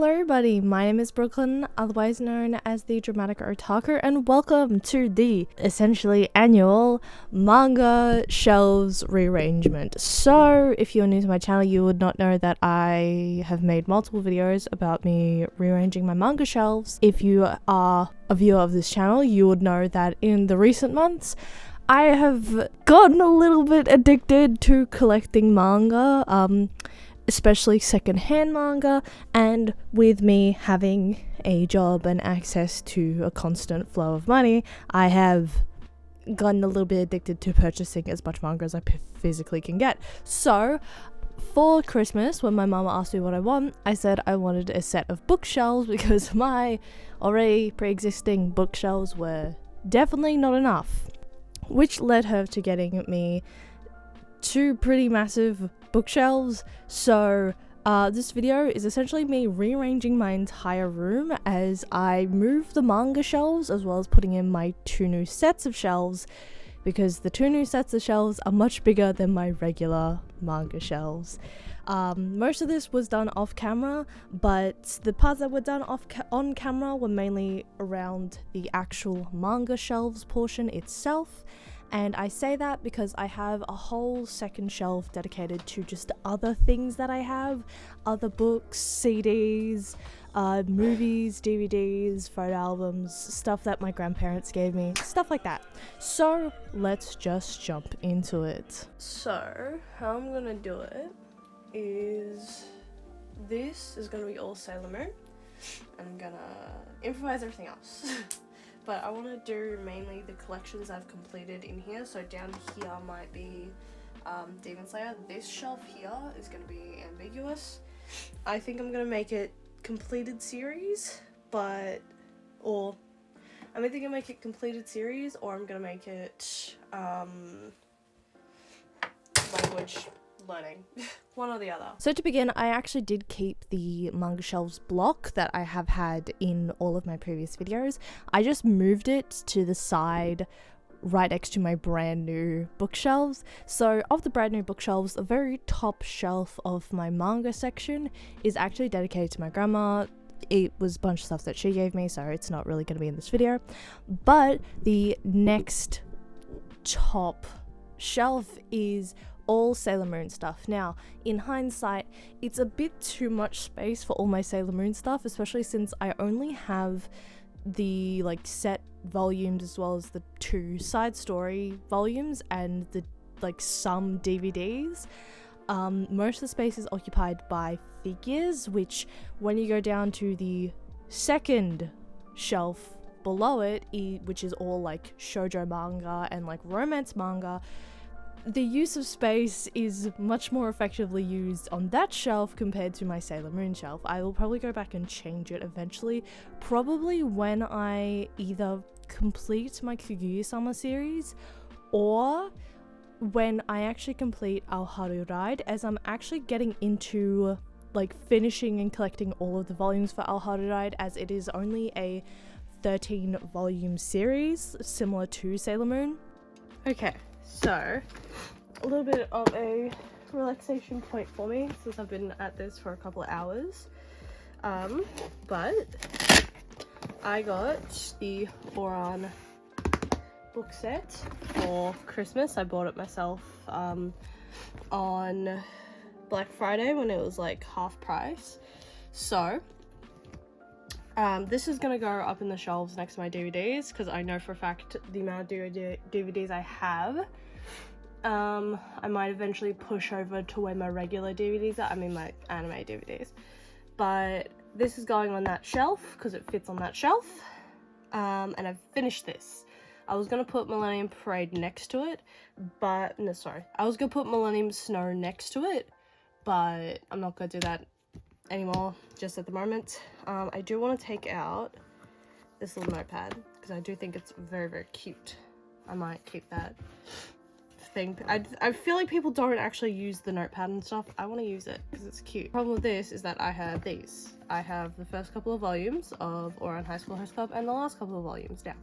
Hello everybody, my name is Brooklyn, otherwise known as the Dramatic Otaku, and welcome to the essentially annual manga shelves rearrangement. So if you're new to my channel, you would not know that I have made multiple videos about me rearranging my manga shelves. If you are a viewer of this channel, you would know that in the recent months I have gotten a little bit addicted to collecting manga, especially secondhand manga, and with me having a job and access to a constant flow of money, I have gotten a little bit addicted to purchasing as much manga as I physically can get. So for Christmas, when my mama asked me what I want, I said I wanted a set of bookshelves because my already pre-existing bookshelves were definitely not enough, which led her to getting me two pretty massive bookshelves. So this video is essentially me rearranging my entire room as I move the manga shelves, as well as putting in my two new sets of shelves, because the two new sets of shelves are much bigger than my regular manga shelves. Most of this was done off camera, but the parts that were done on camera were mainly around the actual manga shelves portion itself. And I say that because I have a whole second shelf dedicated to just other things that I have, other books, CDs, movies, DVDs, photo albums, stuff that my grandparents gave me, stuff like that. So let's just jump into it. So how I'm gonna do it is, this is gonna be all Sailor Moon, and I'm gonna improvise everything else. But I want to do mainly the collections I've completed in here. So down here might be Demon Slayer. This shelf here is going to be ambiguous. I think I'm going to make it completed series, or I'm either going to make it completed series or I'm going to make it language learning. One or the other. So to begin, I actually did keep the manga shelves block that I have had in all of my previous videos. I just moved it to the side right next to my brand new bookshelves. So of the brand new bookshelves, the very top shelf of my manga section is actually dedicated to my grandma. It was a bunch of stuff that she gave me, so it's not really going to be in this video. But the next top shelf is all Sailor Moon stuff. Now, in hindsight, it's a bit too much space for all my Sailor Moon stuff, especially since I only have the set volumes as well as the two side story volumes and the some DVDs. Most of the space is occupied by figures, which when you go down to the second shelf below it, which is all shoujo manga and romance manga, the use of space is much more effectively used on that shelf compared to my Sailor Moon shelf. I will probably go back and change it eventually, probably when I either complete my Kaguya-sama series or when I actually complete Our Haru Ride, as I'm actually getting into finishing and collecting all of the volumes for Our Haru Ride, as it is only a 13 volume series similar to Sailor Moon. Okay. So, a little bit of a relaxation point for me since I've been at this for a couple of hours. But I got the Ouran book set for Christmas. I bought it myself on Black Friday when it was half price. So, this is going to go up in the shelves next to my DVDs because I know for a fact the amount of DVDs I have. I might eventually push over to where my regular DVDs are, my anime DVDs. But this is going on that shelf because it fits on that shelf. And I've finished this. I was going to put Millennium Parade next to it, but, no, sorry. I was going to put Millennium Snow next to it, but I'm not going to do that anymore just at the moment. I do want to take out this little notepad because I do think it's very, very cute. I might keep that thing. I feel like people don't actually use the notepad and stuff. I want to use it because it's cute. The problem with this is that I have these. I have the first couple of volumes of Ouran High School Host Club and the last couple of volumes. Now,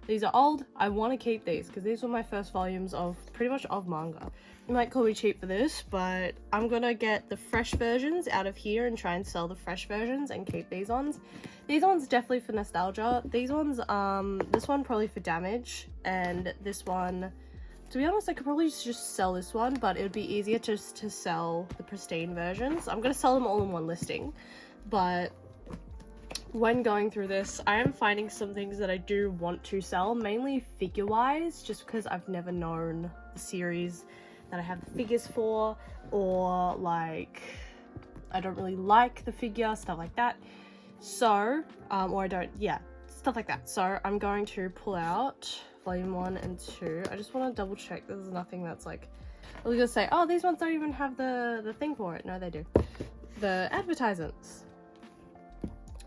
These are old. I want to keep these because these were my first volumes of pretty much of manga. You might call me cheap for this, but I'm gonna get the fresh versions out of here and try and sell the fresh versions and keep these ones. These ones definitely for nostalgia. These ones, this one probably for damage, and this one, to be honest, I could probably just sell this one, but it would be easier just to sell the pristine versions. I'm gonna sell them all in one listing, but when going through this, I am finding some things that I do want to sell, mainly figure-wise, just because I've never known the series that I have the figures for, or like I don't really like the figure, stuff like that. So or I don't, yeah, stuff like that. So I'm going to pull out volume 1 and 2. I just want to double check there's nothing that's like, I was gonna say, oh, these ones don't even have the thing for it. No, they do, the advertisements.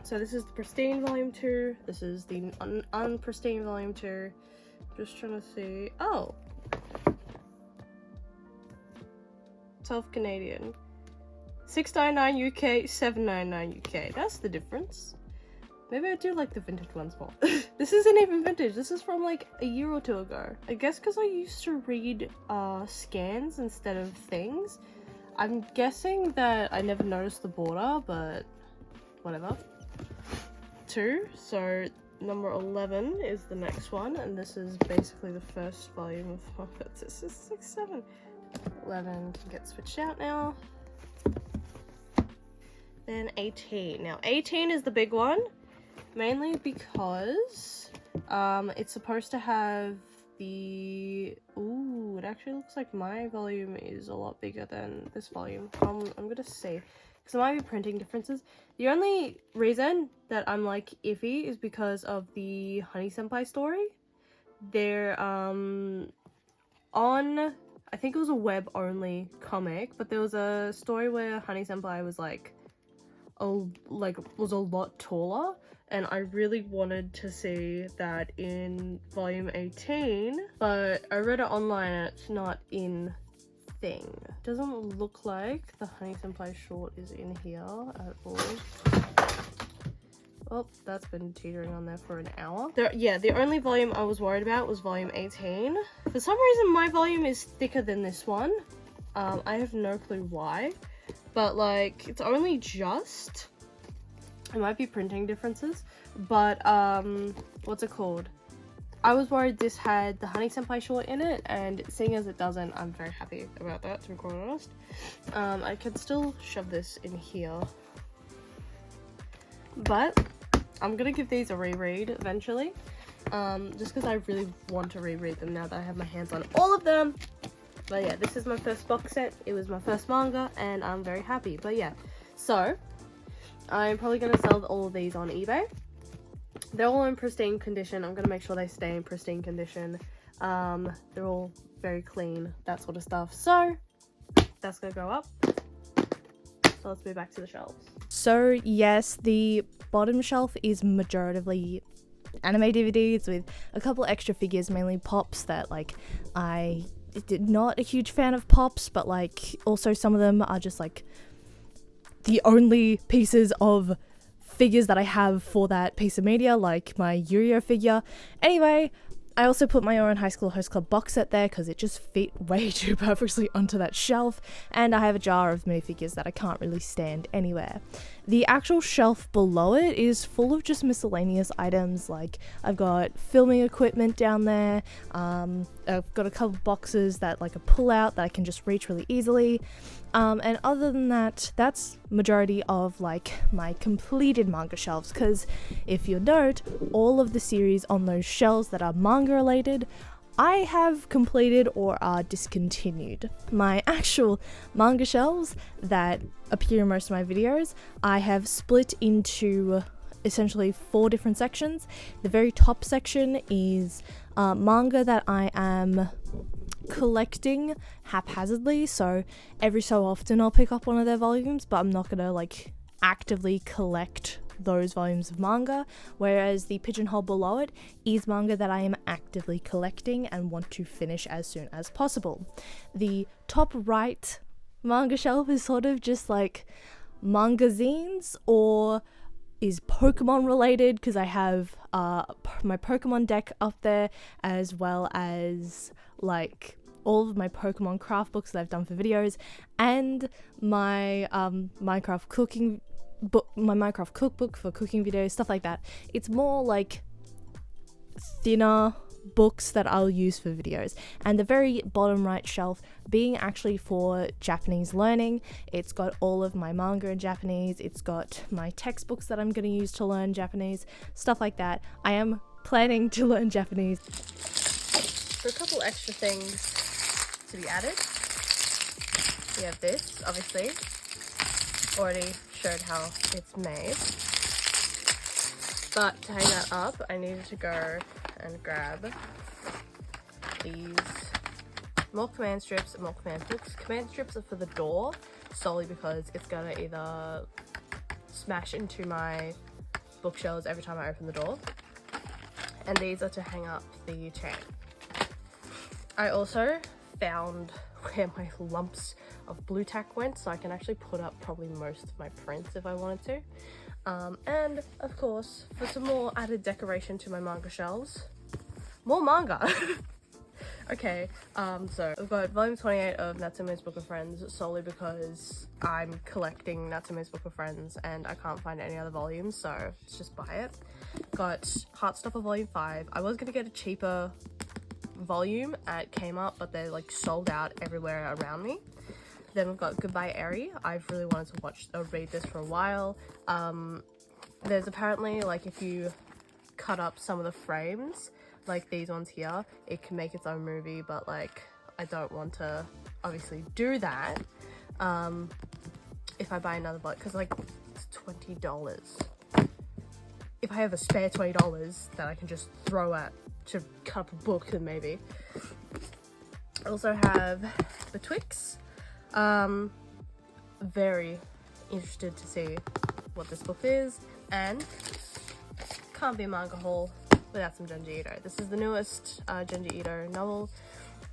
So this is the pristine volume 2, this is the unpristine volume 2. Just trying to see, oh, Canadian, $6.99 UK, $7.99 UK. That's the difference. Maybe I do like the vintage ones more. This isn't even vintage. This is from like a year or two ago. I guess because I used to read scans instead of things. I'm guessing that I never noticed the border, but whatever. 2. So number 11 is the next one, and this is basically the first volume of Muppets. This is 6, 7. 11 can get switched out now. Then 18. Now 18 is the big one, mainly because it's supposed to have the, ooh, it actually looks like my volume is a lot bigger than this volume. I'm gonna see, because there might be printing differences. The only reason that I'm like iffy is because of the Honey Senpai story. They're on, I think it was a web-only comic, but there was a story where Honey Senpai was like, was a lot taller, and I really wanted to see that in volume 18, but I read it online and it's not in thing. Doesn't look like the Honey Senpai short is in here at all. Oh, that's been teetering on there for an hour. Yeah, the only volume I was worried about was volume 18. For some reason, my volume is thicker than this one. I have no clue why, but like, it's only just, it might be printing differences, but what's it called? I was worried this had the Honey Senpai short in it, and seeing as it doesn't, I'm very happy about that, to be quite honest. I can still shove this in here, but I'm gonna give these a reread eventually, just because I really want to reread them now that I have my hands on all of them. But yeah, this is my first box set, it was my first manga, and I'm very happy. But yeah, so I'm probably gonna sell all of these on eBay. They're all in pristine condition. I'm gonna make sure they stay in pristine condition. They're all very clean, that sort of stuff. So that's gonna go up. So let's move back to the shelves. So yes, the bottom shelf is majoritively anime DVDs with a couple extra figures, mainly pops that like I did not a huge fan of pops, but like also some of them are just like the only pieces of figures that I have for that piece of media, like my Yu-Gi-Oh figure. Anyway, I also put my own High School Host Club box set there because it just fit way too perfectly onto that shelf, and I have a jar of minifigures that I can't really stand anywhere. The actual shelf below it is full of just miscellaneous items, like I've got filming equipment down there, I've got a couple boxes that like a pull out that I can just reach really easily, and other than that, that's majority of like my completed manga shelves, because if you'll note, all of the series on those shelves that are manga related I have completed or are discontinued. My actual manga shelves that appear in most of my videos, I have split into essentially 4 different sections. The very top section is manga that I am collecting haphazardly, so every so often I'll pick up one of their volumes, but I'm not gonna like actively collect those volumes of manga, whereas the pigeonhole below it is manga that I am actively collecting and want to finish as soon as possible. The top right manga shelf is sort of just like manga zines or is Pokemon related, because I have my Pokemon deck up there, as well as like all of my Pokemon craft books that I've done for videos, and my Minecraft cooking book, my Minecraft cookbook for cooking videos, stuff like that. It's more like thinner books that I'll use for videos. And the very bottom right shelf being actually for Japanese learning. It's got all of my manga in Japanese, it's got my textbooks that I'm going to use to learn Japanese, stuff like that. I am planning to learn Japanese. So a couple extra things to be added. We have this, obviously, already showed how it's made, but to hang that up I needed to go and grab these more command strips and more command books. Command strips are for the door, solely because it's gonna either smash into my bookshelves every time I open the door, and these are to hang up the chain. I also found where my lumps of blue tack went, so I can actually put up probably most of my prints if I wanted to. And of course, for some more added decoration to my manga shelves, more manga. Okay, so I've got volume 28 of Natsume's Book of Friends, solely because I'm collecting Natsume's Book of Friends and I can't find any other volumes, so let's just buy it. Got Heartstopper volume 5. I was gonna get a cheaper volume at Kmart, but they're like sold out everywhere around me. Then we've got Goodbye Eri. I've really wanted to read this for a while. There's apparently, like, if you cut up some of the frames, like these ones here, it can make its own movie, but like I don't want to obviously do that if I buy another book, because like it's $20. If I have a spare $20 that I can just throw at to cut up a book, then maybe. I also have the Twix. Very interested to see what this book is, and can't be a manga haul without some Junji Ito. This is the newest Junji Ito novel.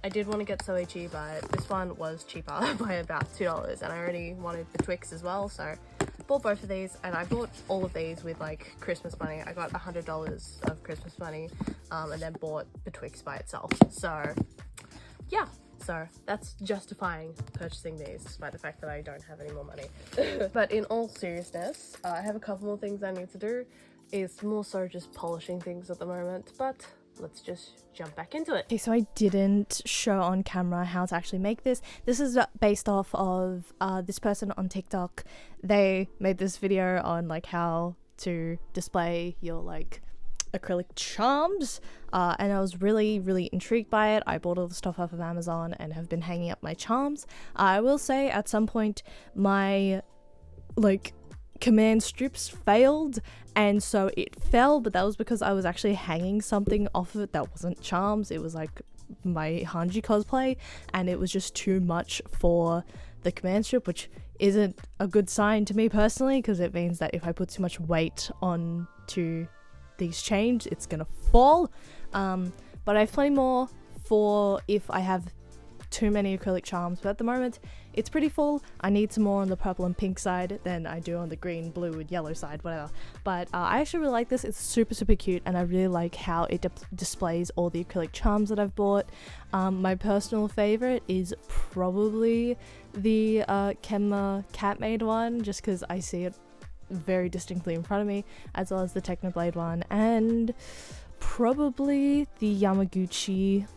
I did want to get Soichi, but this one was cheaper by about $2, and I already wanted the Twix as well, so bought both of these. And I bought all of these with like Christmas money. I got $100 of Christmas money, and then bought the Twix by itself. So yeah, so that's justifying purchasing these, despite the fact that I don't have any more money. But in all seriousness, I have a couple more things I need to do. It's more so just polishing things at the moment, but let's just jump back into it. Okay, so I didn't show on camera how to actually make this. This is based off of this person on TikTok. They made this video on like how to display your like acrylic charms, and I was really intrigued by it. I bought all the stuff off of Amazon and have been hanging up my charms. I will say at some point my like command strips failed, and so it fell, but that was because I was actually hanging something off of it that wasn't charms. It was like my Hanji cosplay, and it was just too much for the command strip, which isn't a good sign to me personally, because it means that if I put too much weight onto these chains, it's gonna fall. But I have plenty more for if I have too many acrylic charms, but at the moment it's pretty full. I need some more on the purple and pink side than I do on the green, blue and yellow side, whatever. But I actually really like this. It's super cute, and I really like how it displays all the acrylic charms that I've bought. My personal favorite is probably the Kenma cat made one, just because I see it very distinctly in front of me, as well as the Technoblade one, and probably the Yamaguchi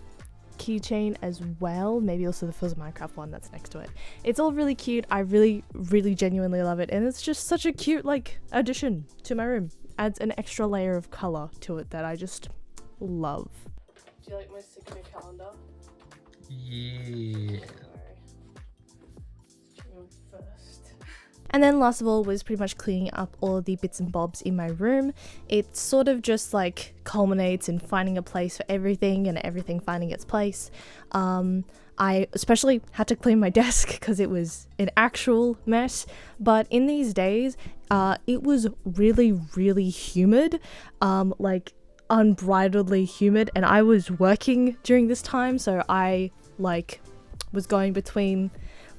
keychain as well, maybe also the Fuzz Minecraft one that's next to it. It's all really cute. I really genuinely love it, and it's just such a cute like addition to my room. Adds an extra layer of color to it that I just love. Do you like my sticker calendar? Yeah. And then last of all was pretty much cleaning up all of the bits and bobs in my room. It sort of just like culminates in finding a place for everything and everything finding its place. I especially had to clean my desk because it was an actual mess. But in these days, it was really humid, like unbridledly humid. And I was working during this time, so I like was going between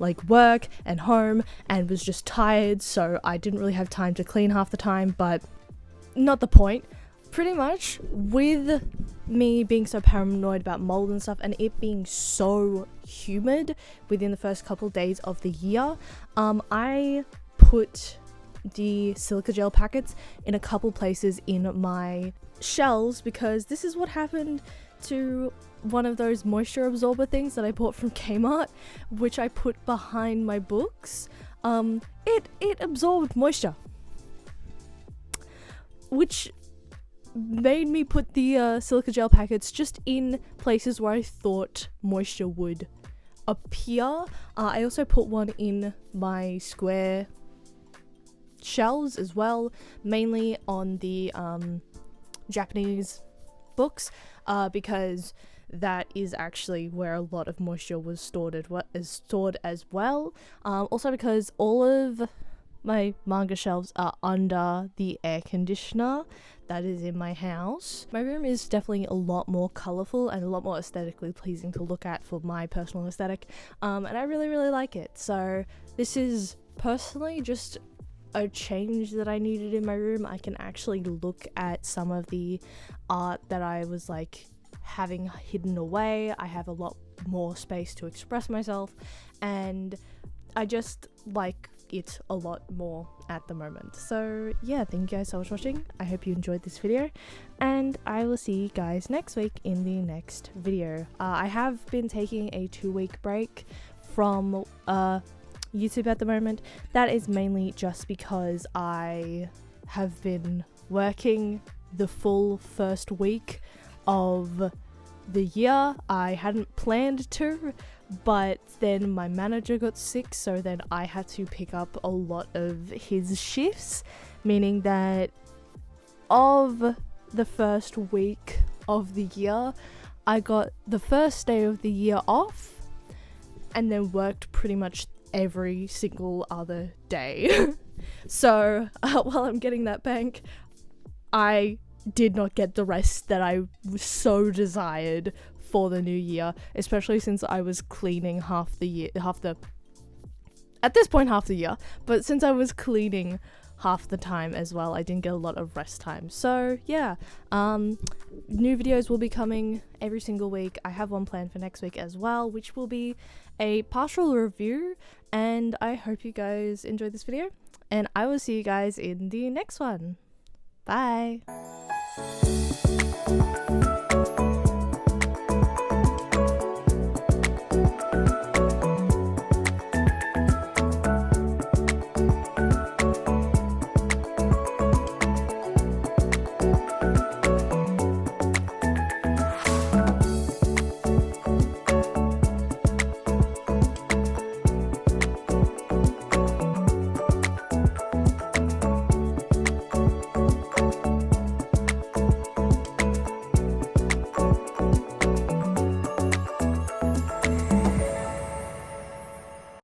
like work and home and was just tired, so I didn't really have time to clean half the time, but not the point. Pretty much with me being so paranoid about mold and stuff, and it being so humid within the first couple of days of the year, I put the silica gel packets in a couple places in my shelves, because this is what happened to one of those moisture absorber things that I bought from Kmart, which I put behind my books. It absorbed moisture, which made me put the silica gel packets just in places where I thought moisture would appear. I also put one in my square shelves as well, mainly on the Japanese books, because that is actually where a lot of moisture was stored as well. Also because all of my manga shelves are under the air conditioner that is in my house. My room is definitely a lot more colourful and a lot more aesthetically pleasing to look at for my personal aesthetic, and I really like it. So this is personally just a change that I needed in my room. I can actually look at some of the art that I was like having hidden away. I have a lot more space to express myself, and I just like it a lot more at the moment. So yeah, thank you guys so much for watching. I hope you enjoyed this video, and I will see you guys next week in the next video. I have been taking a 2-week break from YouTube at the moment. That is mainly just because I have been working the full first week of the year. I hadn't planned to, but then my manager got sick, so then I had to pick up a lot of his shifts, meaning that of the first week of the year, I got the first day of the year off and then worked pretty much every single other day. So while I'm getting that bank, I did not get the rest that I so desired for the new year, especially since I was cleaning half the year, at this point half the year, but since I was cleaning half the time as well, I didn't get a lot of rest time. So yeah, new videos will be coming every single week. I have one planned for next week as well, which will be a partial review, and I hope you guys enjoyed this video, and I will see you guys in the next one. Bye.